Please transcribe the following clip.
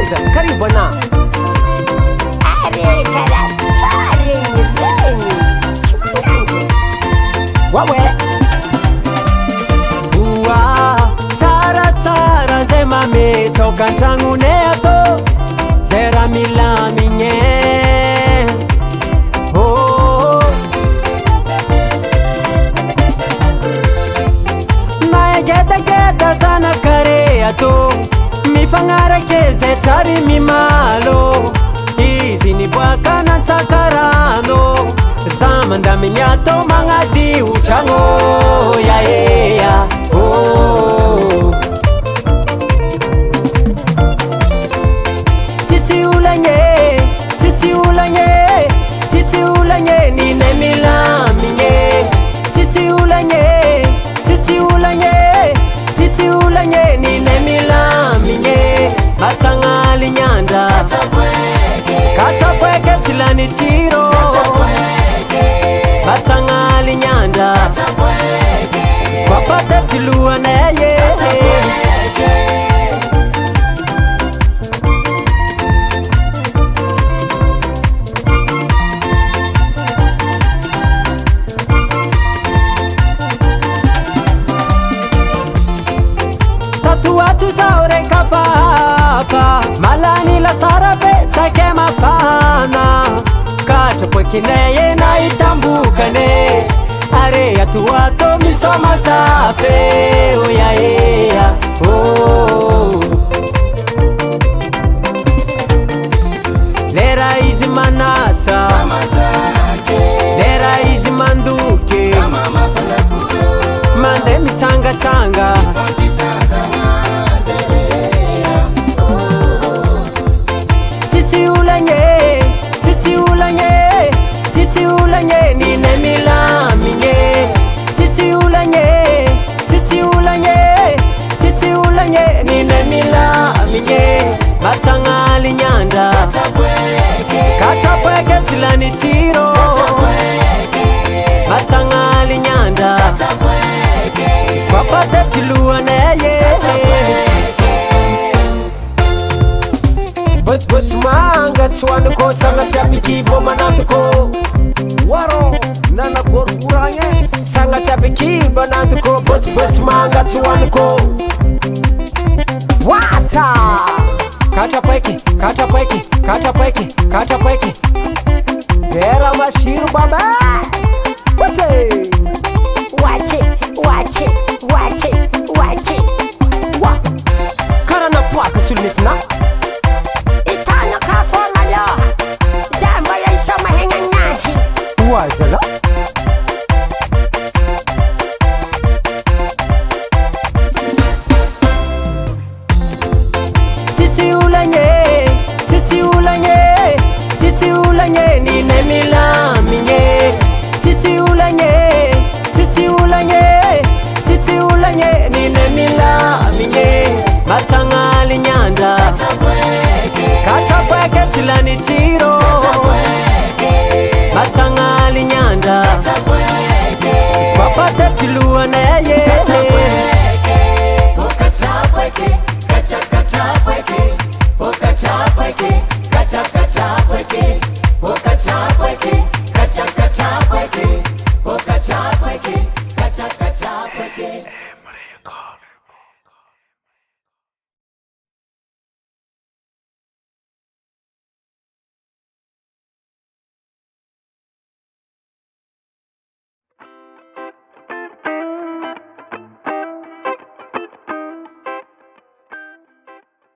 Kwanza karibu bwana. Are karachari reni Chimanganje Wawe Uwa Tara tara zema me toka tangu neato Zera mila minye Oh Nae geta zana kare ato Mifangara keze tari mimalo Izi ni bwaka na takarano Zamanda minyato mangadi uchango Ya ya oh Tisi ulanye Nine mila minye Tisi ulanye Nine mila minye Batangali nyanda Katapweke tilani tiro Batangali nyanda Kwa pate tilua neye Tatuatu saure kafafa Malani la sarabe sake mafana Katapweke neye na itambukane Are ya tuwato misoma safe Oh ya ya oh Lera izi manasa Lera izi manduke Mande mitanga tanga Tisi ulanye Nine mila minye Tisi ulanye Nine mila minye Batangali nyanda Katapweke tilani tiro Batangali nyanda Kwa pate tilua neye But manga tsuanduko Sanga chapiki boma nanduko Waro nana korkuranye Sanga chapiki bananduko But manga tsuanduko Wata Katapweke Zera mashiru baba Wache Wa Karana pwaka sulnifna Itano ka formalo Zambala isoma henga ngahi Wazala Tisi ulanye Nine mila